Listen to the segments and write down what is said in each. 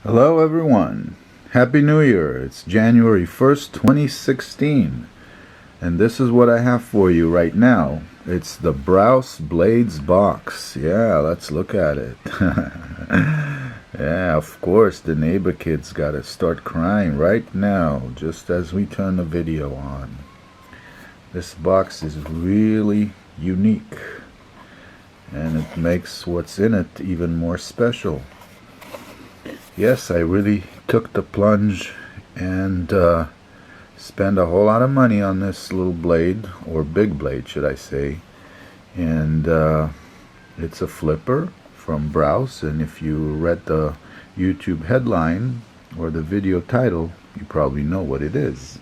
Hello everyone. Happy New Year. It's January 1st, 2016. And this is what I have for you right now. It's the Brous Blades box. Yeah, let's look at it. Yeah, of course, the neighbor kid's got to start crying right now, just as we turn the video on. This box is really unique, and it makes what's in it even more special. Yes, I really took the plunge and spent a whole lot of money on this little blade, or big blade should I say. And it's a flipper from Brous, and if you read the YouTube headline or the video title, you probably know what it is.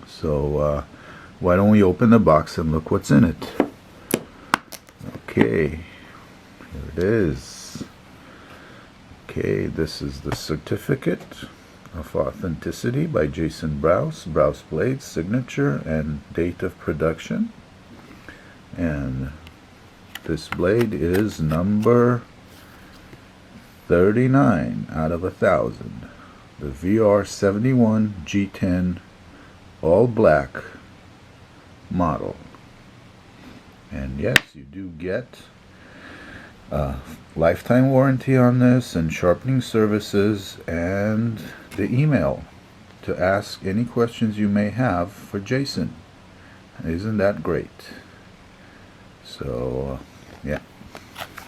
So why don't we open the box and look what's in it. Okay, here it is. Okay, this is the certificate of authenticity by Jason Brous, Brous Blades, signature and date of production. And this blade is number 39 out of 1,000. The VR71 G10 all black model. And yes, you do get lifetime warranty on this, and sharpening services, and the email to ask any questions you may have for Jason. Isn't that great? So yeah,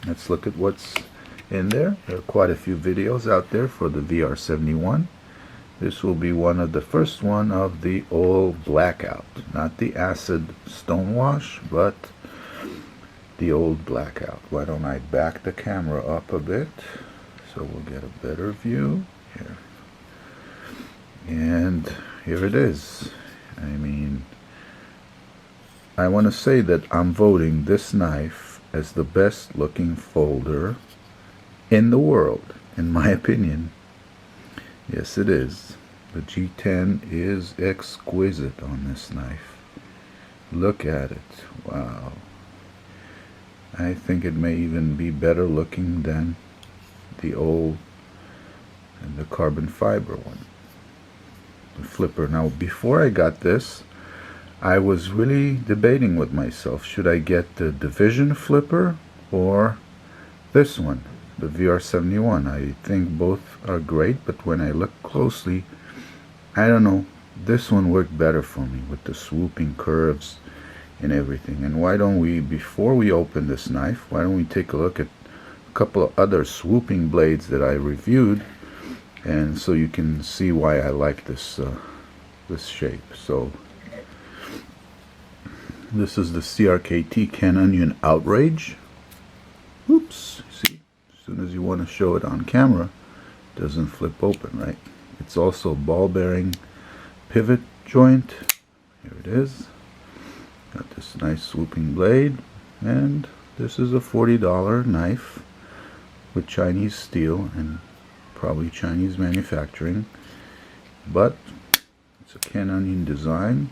let's look at what's in there. There are quite a few videos out there for the VR71. This will be one of the first one of the old Blackout, not the acid stonewash, but the old Blackout. Why don't I back the camera up a bit so we'll get a better view here. And here it is. I mean, I want to say that I'm voting this knife as the best looking folder in the world, in my opinion. Yes, it is. The G10 is exquisite on this knife. Look at it. Wow. I think it may even be better looking than the old and the carbon fiber one, the flipper. Now, before I got this, I was really debating with myself, should I get the Division flipper or this one, the VR71. I think both are great, but when I look closely, I don't know, this one worked better for me with the swooping curves and everything. And why don't we, before we open this knife, why don't we take a look at a couple of other swooping blades that I reviewed, and so you can see why I like this this shape. So this is the CRKT Canonian Outrage. Oops, see, as soon as you want to show it on camera, it doesn't flip open, right? It's also ball bearing pivot joint. Here it is. Got this nice swooping blade, and this is a $40 knife with Chinese steel and probably Chinese manufacturing, but it's a Canonian design,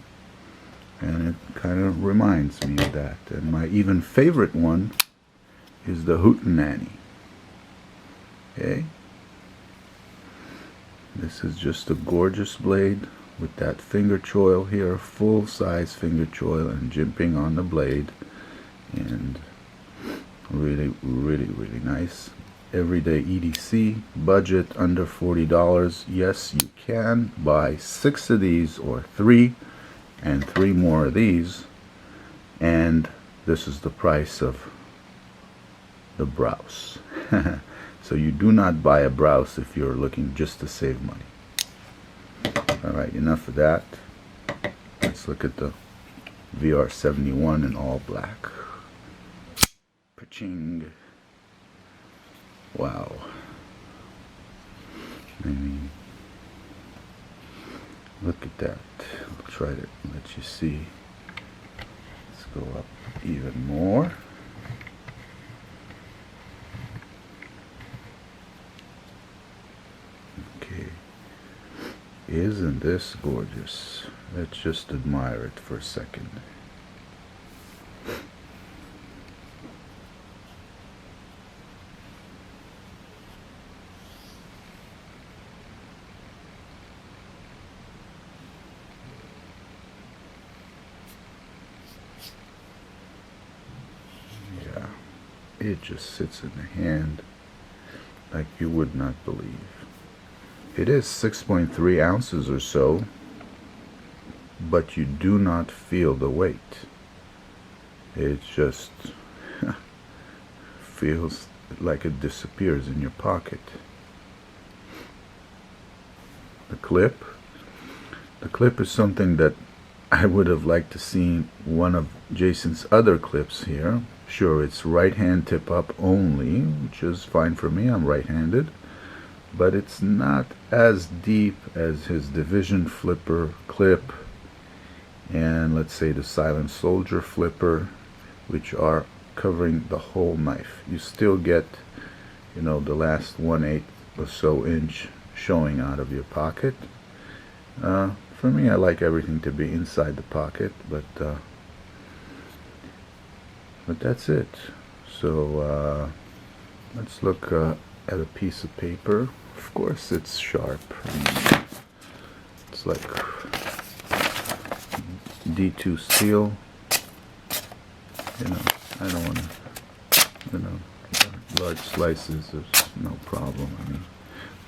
and it kind of reminds me of that. And my even favorite one is the Hootenanny. Okay, this is just a gorgeous blade with that finger choil here, full size finger choil and jimping on the blade, and really nice. Everyday EDC, budget under $40. Yes, you can buy 6 of these or 3 and 3 more of these, and this is the price of the Brous. So you do not buy a Brous if you're looking just to save money. Alright, enough of that. Let's look at the VR71 in all black. Paching. Wow. I mean, look at that. I'll try to let you see. Let's go up even more. Okay. Isn't this gorgeous? Let's just admire it for a second. it just sits in the hand like you would not believe. It is 6.3 ounces or so, but you do not feel the weight. It just feels like it disappears in your pocket. The clip is something that I would have liked to see one of Jason's other clips here. Sure, it's right hand tip up only, which is fine for me. I'm right-handed, but it's not as deep as his Division flipper clip and let's say the Silent Soldier flipper, which are covering the whole knife. You still get, you know, the last 1/8 or so inch showing out of your pocket. For me, I like everything to be inside the pocket, but that's it. So let's look at a piece of paper. Of course, it's sharp. I mean, it's like D2 steel. You know, I don't want to, you know, large slices is no problem. I mean,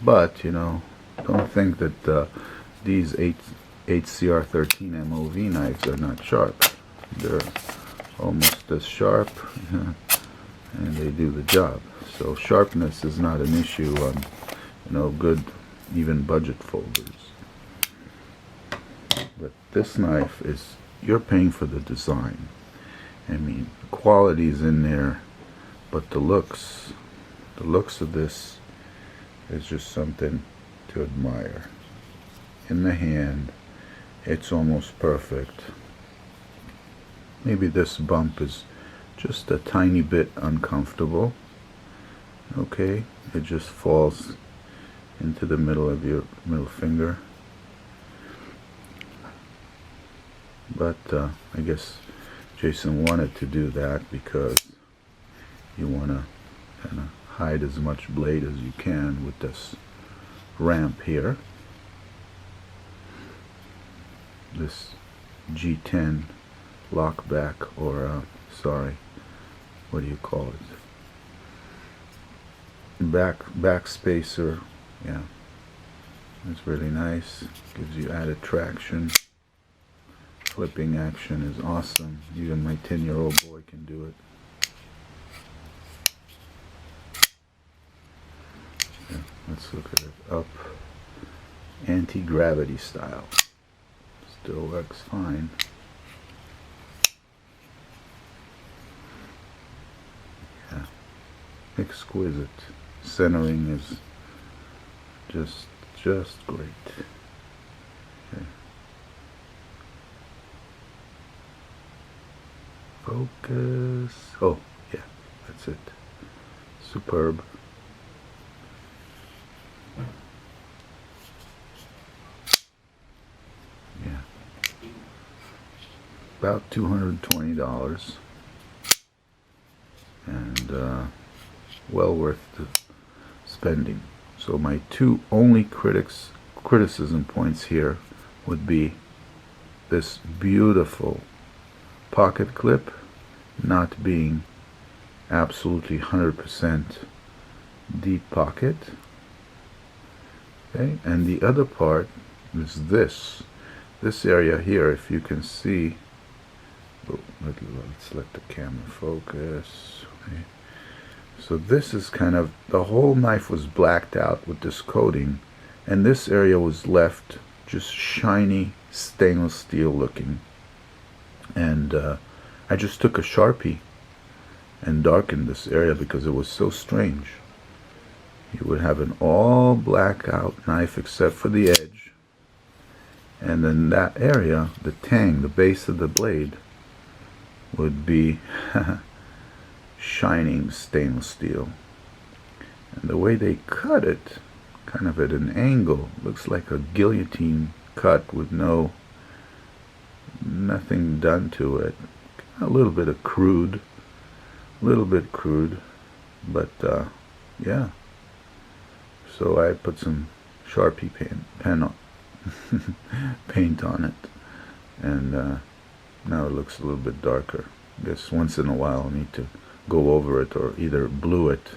but you know, don't think that these HCR13 MOV knives are not sharp. They're almost as sharp, and they do the job. So sharpness is not an issue on, you know, good, even budget folders. But this knife is, you're paying for the design. I mean, the quality's in there, but the looks of this is just something to admire. In the hand, it's almost perfect. Maybe this bump is just a tiny bit uncomfortable. Okay, it just falls into the middle of your middle finger. But I guess Jason wanted to do that because you want to kind of hide as much blade as you can with this ramp here. This G10 lockback, or sorry, what do you call it? Back spacer. Yeah, it's really nice. Gives you added traction. Flipping action is awesome. Even my 10-year-old boy can do it. Yeah, let's look at it up. Anti-gravity style. Still works fine. Yeah, exquisite. Centering is just great. Okay. Focus. Oh, yeah, that's it. Superb. Yeah. About $220. And well worth the spending. So my two only criticism points here would be this beautiful pocket clip not being absolutely 100% deep pocket. Okay, and the other part is this area here. If you can see, oh, let's let the camera focus. Okay. So this is kind of, the whole knife was blacked out with this coating, and this area was left just shiny stainless steel looking. And I just took a Sharpie and darkened this area because it was so strange. You would have an all blackout knife except for the edge, and then that area, the tang, the base of the blade, would be shining stainless steel. And the way they cut it, kind of at an angle, looks like a guillotine cut with nothing done to it. A little bit of crude, but yeah. So I put some Sharpie paint on it, and now it looks a little bit darker. I guess once in a while I need to go over it or either blue it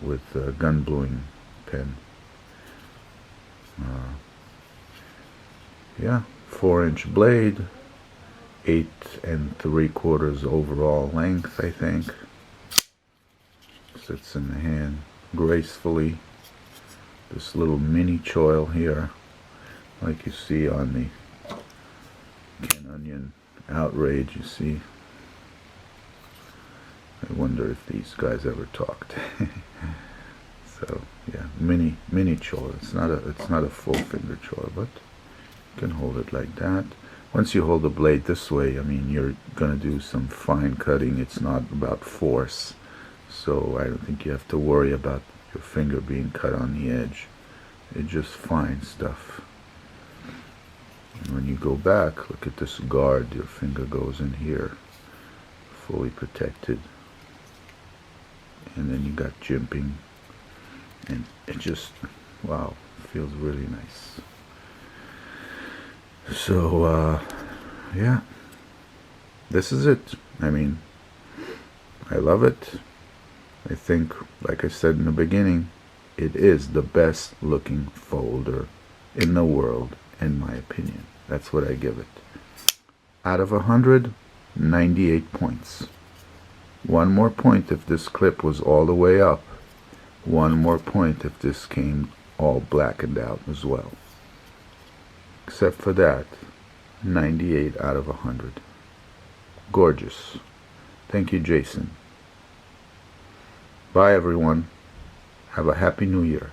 with a gun bluing pen. Yeah, 4-inch blade, 8 3/4 overall length, I think. Sits in the hand gracefully. This little mini choil here, like you see on the Ken Onion Outrage, you see. I wonder if these guys ever talked. So yeah, mini choil. It's not a full finger choil, but you can hold it like that. Once you hold the blade this way, I mean, you're gonna do some fine cutting. It's not about force, so I don't think you have to worry about your finger being cut on the edge. It's just fine stuff. And when you go back, look at this guard. Your finger goes in here, fully protected. And then you got jimping, and it just, wow, feels really nice. So yeah, this is it. I mean, I love it. I think, like I said in the beginning, it is the best looking folder in the world, in my opinion. That's what I give it. Out of 100, 98 points. One more point if this clip was all the way up. One more point if this came all blackened out as well. Except for that, 98 out of 100. Gorgeous. Thank you, Jason. Bye, everyone. Have a happy new year.